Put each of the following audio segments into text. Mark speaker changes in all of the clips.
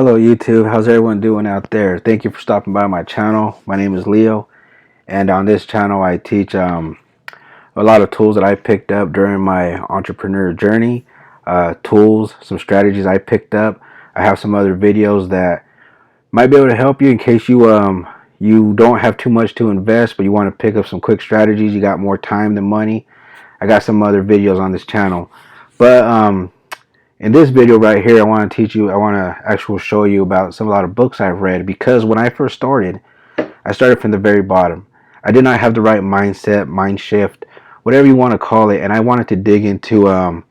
Speaker 1: Hello YouTube, how's everyone doing out there? Thank you for stopping by my channel. My name is Leo, and on this channel I teach a lot of tools that I picked up during my entrepreneur journey. Tools, some strategies I picked up. I have some other videos that might be able to help you in case you don't have too much to invest, but you want to pick up some quick strategies. You got more time than money. I got some other videos on this channel, but in this video right here, I want to actually show you about a lot of books I've read, because when I first started, I started from the very bottom. I did not have the right mindset, mind shift, whatever you want to call it, and I wanted to dig into a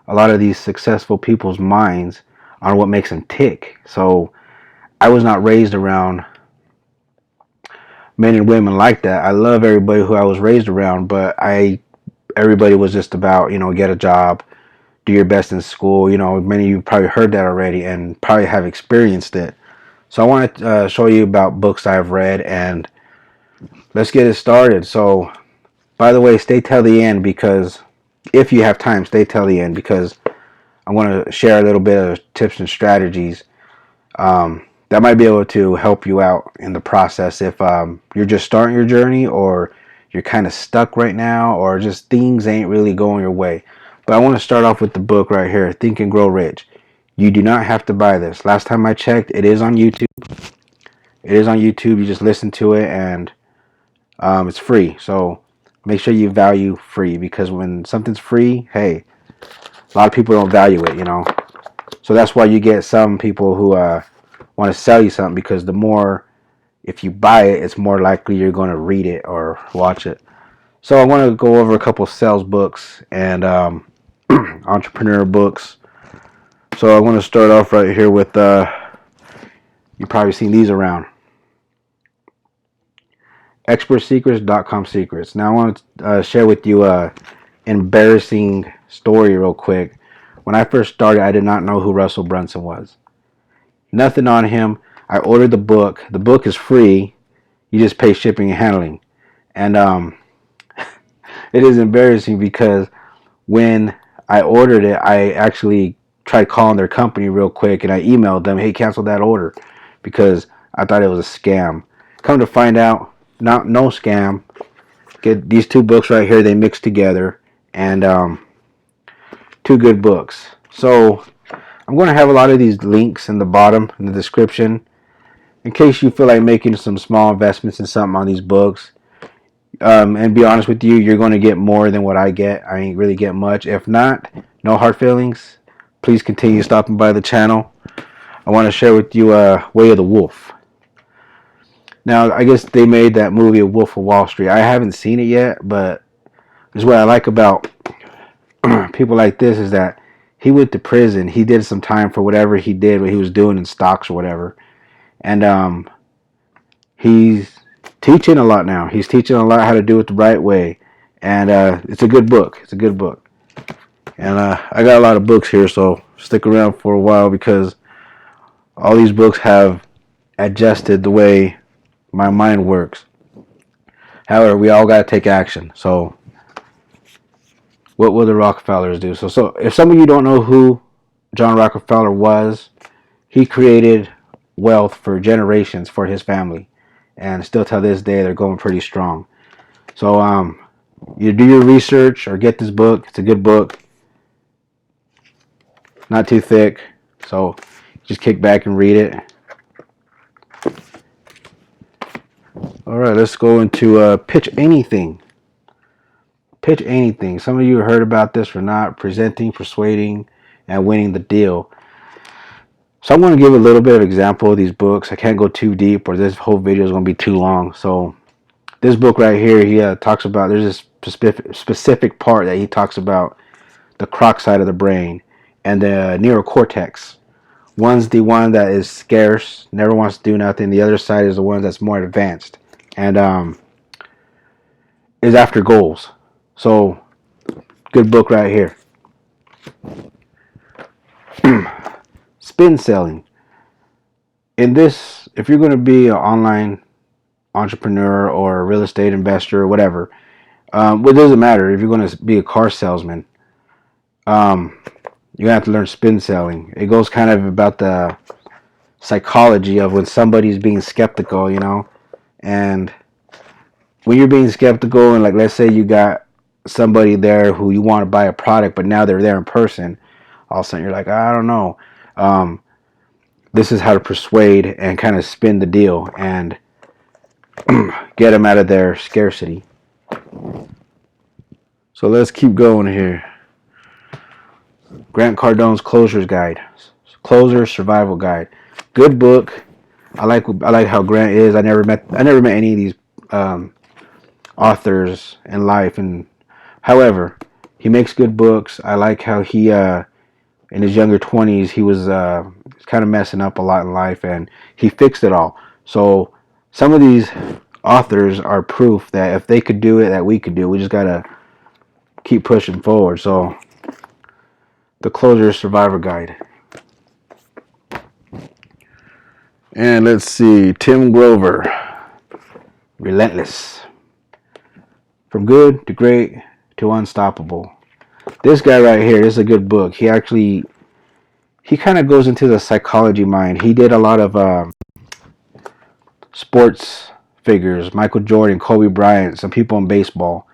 Speaker 1: lot of these successful people's minds on what makes them tick. So I was not raised around men and women like that. I love everybody who I was raised around, but everybody was just about, get a job, do your best in school. Many of you probably heard that already and probably have experienced it. So I want to show you about books I've read, and let's get it started. So, by the way, stay till the end, because if you have time, stay till the end, because I want to share a little bit of tips and strategies that might be able to help you out in the process if you're just starting your journey, or you're kind of stuck right now, or just things ain't really going your way. But I want to start off with the book right here, Think and Grow Rich. You do not have to buy this. Last time I checked, it is on YouTube. It is on YouTube. You just listen to it, and it's free. So make sure you value free, because when something's free, hey, a lot of people don't value it. So that's why you get some people who want to sell you something, because the more, if you buy it, it's more likely you're going to read it or watch it. So I want to go over a couple sales books and entrepreneur books. So I want to start off right here with you've probably seen these around. Expert Secrets, Dotcom Secrets. Now I want to share with you an embarrassing story real quick. When I first started, I did not know who Russell Brunson was. Nothing on him. I ordered the book. The book is free. You just pay shipping and handling. And it is embarrassing, because when I ordered it, I actually tried calling their company real quick, and I emailed them, hey, cancel that order, because I thought it was a scam. Come to find out, no scam. Get these two books right here, they mix together, and two good books. So I'm going to have a lot of these links in the bottom in the description, in case you feel like making some small investments in something on these books. And be honest with you, you're going to get more than what I get. I ain't really get much. If not, no hard feelings. Please continue stopping by the channel. I want to share with you Way of the Wolf. Now, I guess they made that movie, Wolf of Wall Street. I haven't seen it yet, but this is what I like about people like this, is that he went to prison. He did some time for whatever he did, what he was doing in stocks or whatever. And he's teaching a lot now. He's teaching a lot how to do it the right way. And it's a good book. It's a good book. And I got a lot of books here, so stick around for a while, because all these books have adjusted the way my mind works. However, we all got to take action. So what will the Rockefellers do? So if some of you don't know who John Rockefeller was, he created wealth for generations for his family, and still till this day they're going pretty strong. So you do your research or get this book. It's a good book, not too thick, so just kick back and read it. Alright, let's go into Pitch Anything. Pitch Anything. Some of you heard about this or not. Presenting, persuading, and winning the deal. So I'm going to give a little bit of example of these books. I can't go too deep, or this whole video is going to be too long. So this book right here, he talks about, there's this specific part that he talks about the croc side of the brain and the neurocortex. One's the one that is scarce, never wants to do nothing. The other side is the one that's more advanced and is after goals. So good book right here. Spin selling. In this, if you're going to be an online entrepreneur or a real estate investor or whatever, it doesn't matter if you're going to be a car salesman. You have to learn spin selling. It goes kind of about the psychology of when somebody's being skeptical, and when you're being skeptical, and like let's say you got somebody there who you want to buy a product, but now they're there in person, all of a sudden you're like, I don't know. This is how to persuade and kind of spin the deal and get them out of their scarcity. So let's keep going here. Grant Cardone's Closer Survival Guide. Good book. I like how Grant is. I never met any of these authors in life, and however, he makes good books. I like how he in his younger 20s he was kind of messing up a lot in life, and he fixed it all. So some of these authors are proof that if they could do it, that we could do. We just gotta keep pushing forward. So the Closer Survivor Guide. And let's see, Tim Grover, Relentless. From good to great to unstoppable. This guy right here, this is a good book. He kind of goes into the psychology mind. He did a lot of sports figures, Michael Jordan, Kobe Bryant, some people in baseball.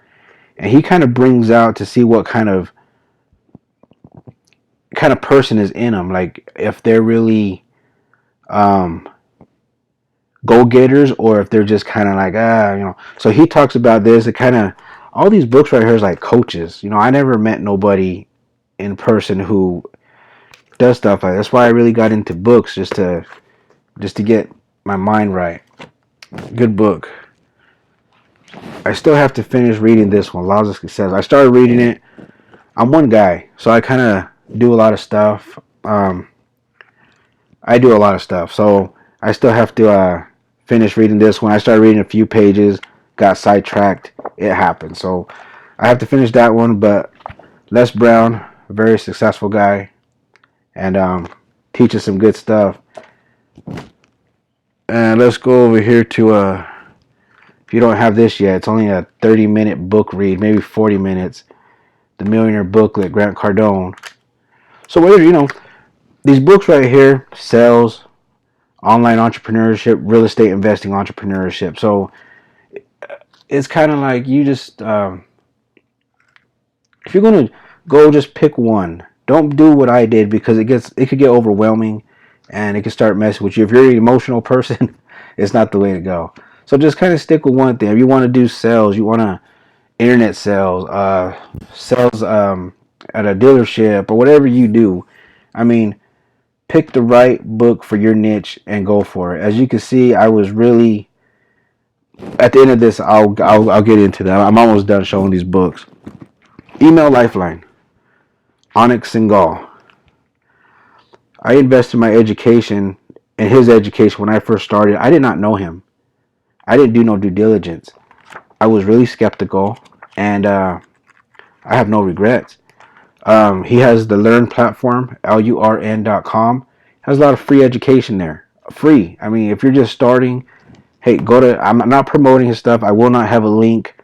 Speaker 1: And he kind of brings out to see what kind of person is in them. Like if they're really go-getters or if they're just kind of like, So he talks about this. It kind of, all these books right here is like coaches. I never met nobody in person who does stuff like that. That's why I really got into books, just to get my mind right. Good book. I still have to finish reading this one, Laws of Success. I started reading it. I'm one guy, so I kind of do a lot of stuff. I do a lot of stuff, so I still have to finish reading this one. I started reading a few pages, got sidetracked. It happened, so I have to finish that one. But Les Brown, a very successful guy, and teaches some good stuff. And let's go over here to if you don't have this yet, it's only a 30-minute book read, maybe 40 minutes. The Millionaire Booklet, Grant Cardone. So whether these books right here, sales, online entrepreneurship, real estate investing entrepreneurship. So it's kind of like you just if you're gonna go, just pick one. Don't do what I did, because it could get overwhelming and it can start messing with you. If you're an emotional person, it's not the way to go. So just kind of stick with one thing. If you want to do sales, you want to internet sales, sales at a dealership, or whatever you do. Pick the right book for your niche and go for it. As you can see, I was really, at the end of this, I'll get into that. I'm almost done showing these books. Email Lifeline, Onyx Singal. I invested my education in his education when I first started. I did not know him. I didn't do no due diligence. I was really skeptical, and I have no regrets. He has the Learn platform, LURN.com. Has a lot of free education there. Free. If you're just starting, hey, go to, I'm not promoting his stuff. I will not have a link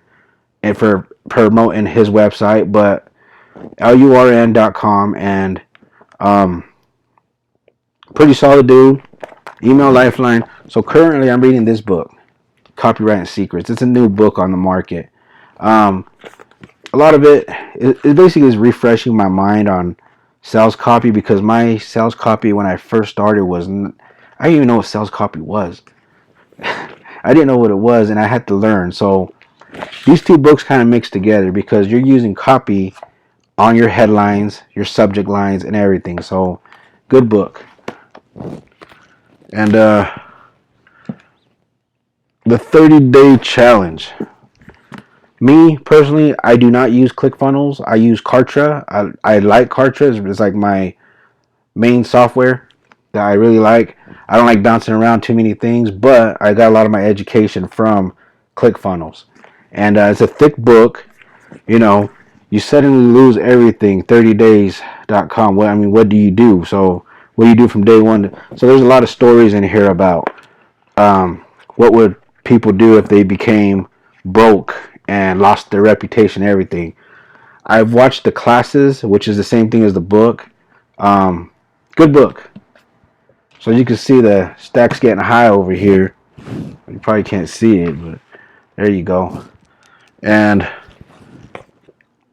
Speaker 1: and for promoting his website, but LURN.com, and pretty solid dude. Email Lifeline. So currently I'm reading this book, Copywriting Secrets. It's a new book on the market. A lot of it basically is refreshing my mind on sales copy, because my sales copy when I first started I didn't even know what sales copy was. I didn't know what it was, and I had to learn. So these two books kind of mix together, because you're using copy on your headlines, your subject lines, and everything. So good book. And the 30-day challenge. Me personally, I do not use ClickFunnels. I use Kartra. I like Kartra. It's like my main software that I really like. I don't like bouncing around too many things, but I got a lot of my education from ClickFunnels. And it's a thick book. You suddenly lose everything. 30days.com. What do you do? So what do you do from day one? So there's a lot of stories in here about what would people do if they became broke and lost their reputation and everything. I've watched the classes, which is the same thing as the book. Good book. So you can see the stacks getting high over here. You probably can't see it, but there you go. And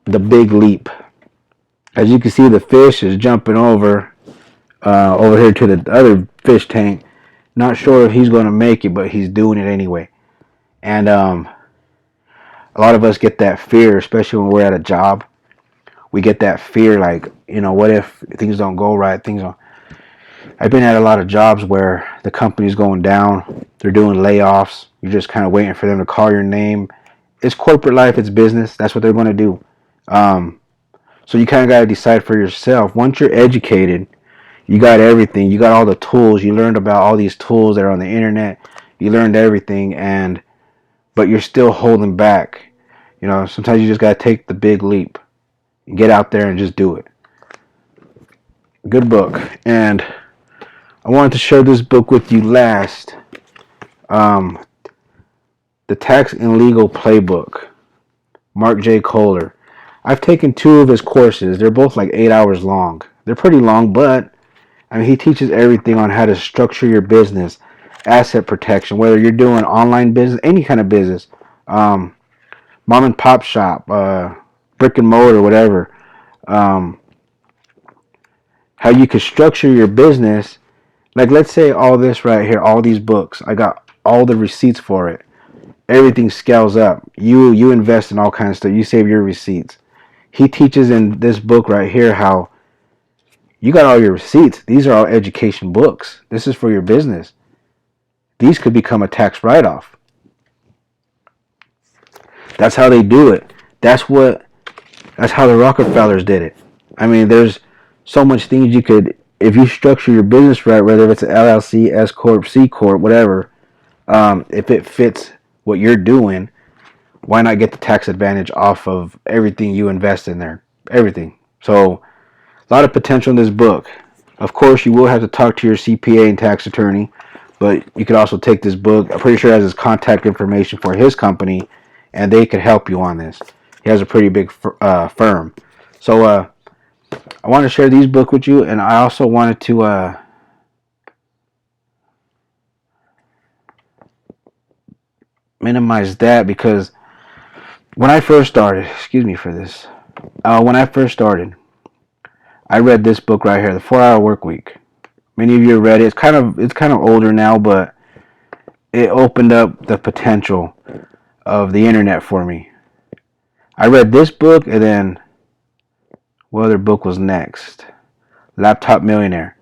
Speaker 1: the big leap. As you can see, the fish is jumping over here to the other fish tank. Not sure if he's going to make it, but he's doing it anyway. And a lot of us get that fear, especially when we're at a job. We get that fear, like, what if things don't go right? I've been at a lot of jobs where the company's going down. They're doing layoffs. You're just kind of waiting for them to call your name. It's corporate life. It's business. That's what they're going to do. So you kind of got to decide for yourself. Once you're educated, you got everything. You got all the tools. You learned about all these tools that are on the internet. You learned everything, but you're still holding back. Sometimes you just got to take the big leap. Get out there and just do it. Good book. And I wanted to share this book with you last. The Tax and Legal Playbook. Mark J. Kohler. I've taken 2 of his courses. They're both like 8 hours long. They're pretty long, but he teaches everything on how to structure your business, asset protection, whether you're doing online business, any kind of business, mom and pop shop, brick and mortar, whatever. How you can structure your business. Like, let's say all this right here, all these books, I got all the receipts for it. Everything scales up. You invest in all kinds of stuff. You save your receipts. He teaches in this book right here how you got all your receipts. These are all education books. This is for your business. These could become a tax write-off. That's how they do it. That's how the Rockefellers did it. There's so much things you could, if you structure your business right, whether it's an LLC, S Corp, C Corp, whatever, if it fits what you're doing, why not get the tax advantage off of everything you invest in there? Everything. So, a lot of potential in this book. Of course, you will have to talk to your CPA and tax attorney, but you could also take this book. I'm pretty sure it has his contact information for his company, and they could help you on this. He has a pretty big firm. So, I want to share these books with you, and I also wanted to minimize that because when I first started, excuse me for this, when I first started, I read this book right here, The 4-Hour Workweek. Many of you read it. It's kind of older now, but it opened up the potential of the internet for me. I read this book, and then what other book was next? Laptop Millionaire.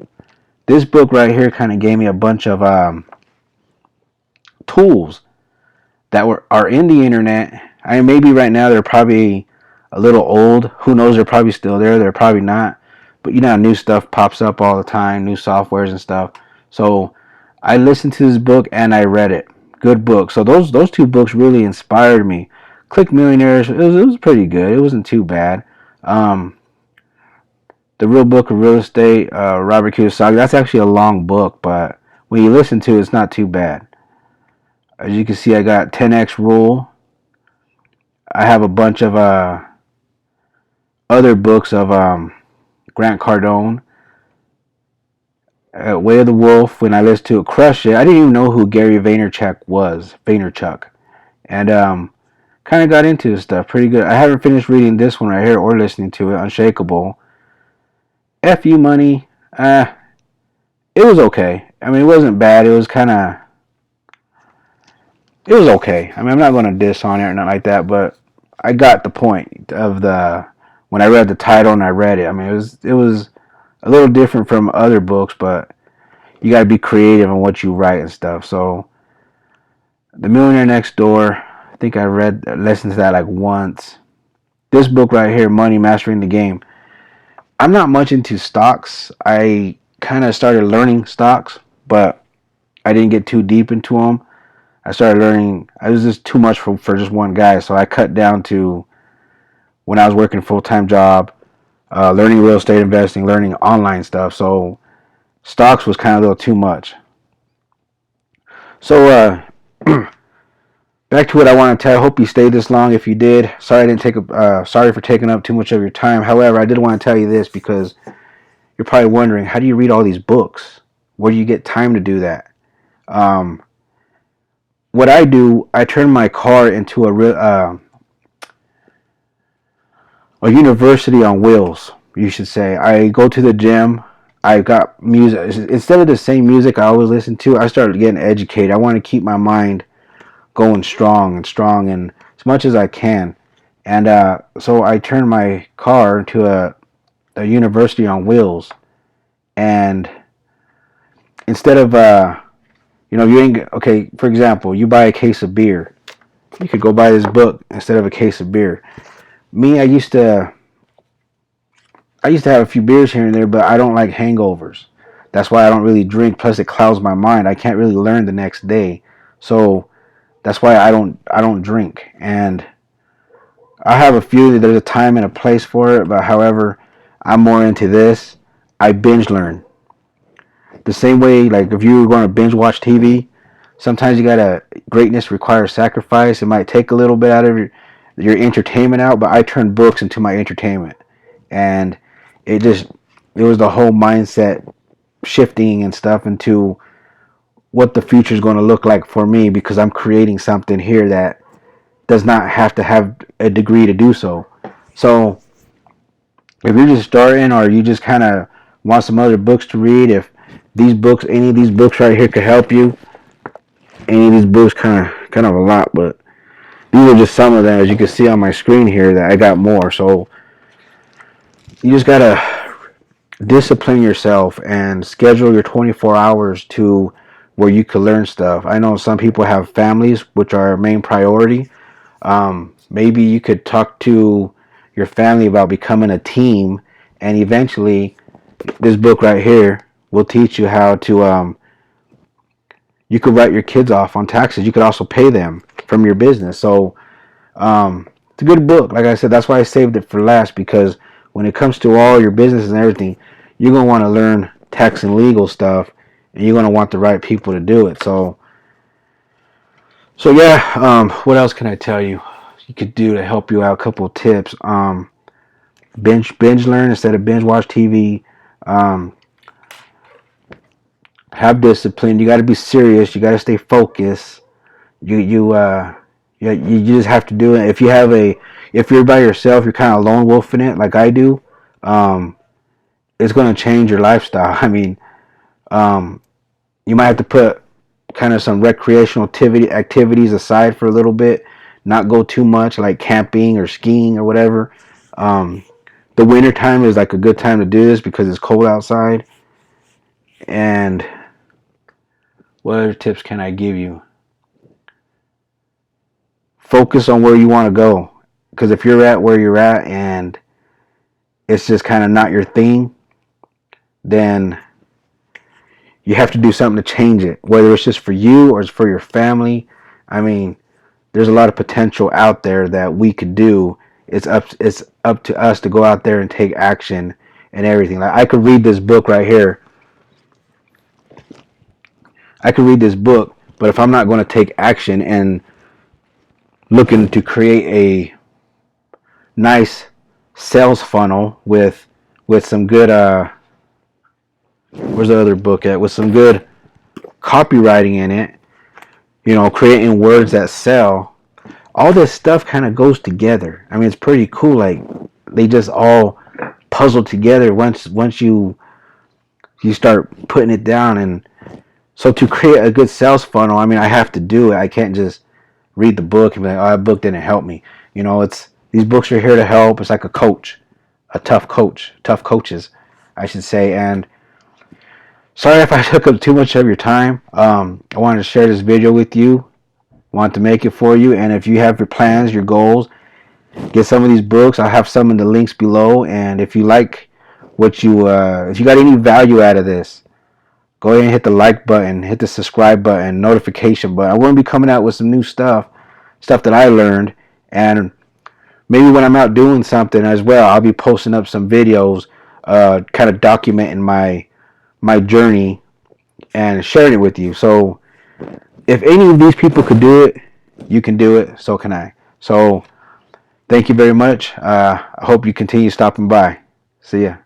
Speaker 1: This book right here kind of gave me a bunch of tools that are in the internet. Maybe right now they're probably a little old. Who knows? They're probably still there. They're probably not. But new stuff pops up all the time, new softwares and stuff. So I listened to this book and I read it. Good book. So those 2 books really inspired me. Click Millionaires, it was pretty good. It wasn't too bad. The Real Book of Real Estate, Robert Kiyosaki, that's actually a long book, but when you listen to it, it's not too bad. As you can see, I got 10X Rule. I have a bunch of other books of Grant Cardone. Way of the Wolf. When I listened to it, Crush It. I didn't even know who Gary Vaynerchuk was. And kind of got into this stuff pretty good. I haven't finished reading this one right here or listening to it. Unshakable. F You Money. It was okay. It wasn't bad. It was okay. I'm not going to diss on it or nothing like that, but I got the point of when I read the title and I read it. It was a little different from other books, but you got to be creative in what you write and stuff. So, The Millionaire Next Door, I think I listened to that like once. This book right here, Money Mastering the Game. I'm not much into stocks. I kind of started learning stocks, but I didn't get too deep into them. I started learning. It was just too much for just one guy, so I cut down to when I was working a full-time job, learning real estate investing, learning online stuff. So stocks was kind of a little too much. So back to what I want to tell. I hope you stayed this long. If you did, sorry for taking up too much of your time. However, I did want to tell you this because you're probably wondering, how do you read all these books? Where do you get time to do that? Um, what I do, I turn my car into a university on wheels, you should say. I go to the gym. I got music. Instead of the same music I always listen to, I started getting educated. I want to keep my mind going strong and as much as I can. And so I turn my car into a university on wheels. And instead of, you ain't, okay, for example, you buy a case of beer. You could go buy this book instead of a case of beer. Me, I used to have a few beers here and there, but I don't like hangovers. That's why I don't really drink. Plus, it clouds my mind. I can't really learn the next day. So that's why I don't drink. And I have a few. There's a time and a place for it. But however, I'm more into this. I binge learn the same way. Like if you were going to binge watch TV, sometimes you gotta greatness requires sacrifice. It might take a little bit out of your entertainment out, but I turn books into my entertainment, and it just it was the whole mindset shifting and stuff into what the future is going to look like for me because I'm creating something here that does not have to have a degree to do so. So if you're just starting or you just kind of want some other books to read, if any of these books right here could help you, any of these books kind of a lot, but these are just some of them. As you can see on my screen here, that I got more. So you just gotta discipline yourself and schedule your 24 hours to where you can learn stuff. I know some people have families, which are main priority. Maybe you could talk to your family about becoming a team, and eventually, this book right here will teach you how to. You could write your kids off on taxes. You could also pay them from your business. So it's a good book. Like I said, that's why I saved it for last, because when it comes to all your business and everything, you're going to want to learn tax and legal stuff, and you're going to want the right people to do it. So yeah, what else can I tell you? You could do to help you out. A couple of tips. Binge learn instead of binge watch TV. Um, have discipline. You got to be serious. You got to stay focused. You just have to do it. If you're by yourself, you're kind of lone wolfing it like I do. Um, it's going to change your lifestyle. I mean, um, you might have to put kind of some recreational activities aside for a little bit, not go too much like camping or skiing or whatever. Um, the winter time is like a good time to do this because it's cold outside. And what other tips can I give you? Focus on where you want to go, because if you're at where you're at and it's just kind of not your thing, then you have to do something to change it, whether it's just for you or it's for your family. I mean, there's a lot of potential out there that we could do. It's up to us to go out there and take action and everything. Like I could read this book right here. I could read this book, but if I'm not going to take action and looking to create a nice sales funnel with some good where's the other book at, with some good copywriting in it, creating words that sell, all this stuff kind of goes together. I mean, it's pretty cool. Like they just all puzzle together once you start putting it down. And so to create a good sales funnel, I mean, I have to do it. I can't just read the book and be like, oh, that book didn't help me. It's these books are here to help. It's like a coach, a tough coaches, I should say. And sorry if I took up too much of your time. I wanted to share this video with you. Want to make it for you. And if you have your plans, your goals, get some of these books. I'll have some in the links below. And if you like if you got any value out of this, go ahead and hit the like button, hit the subscribe button, notification button. I'm going to be coming out with some new stuff that I learned. And maybe when I'm out doing something as well, I'll be posting up some videos, kind of documenting my journey and sharing it with you. So if any of these people could do it, you can do it. So can I. So thank you very much. I hope you continue stopping by. See ya.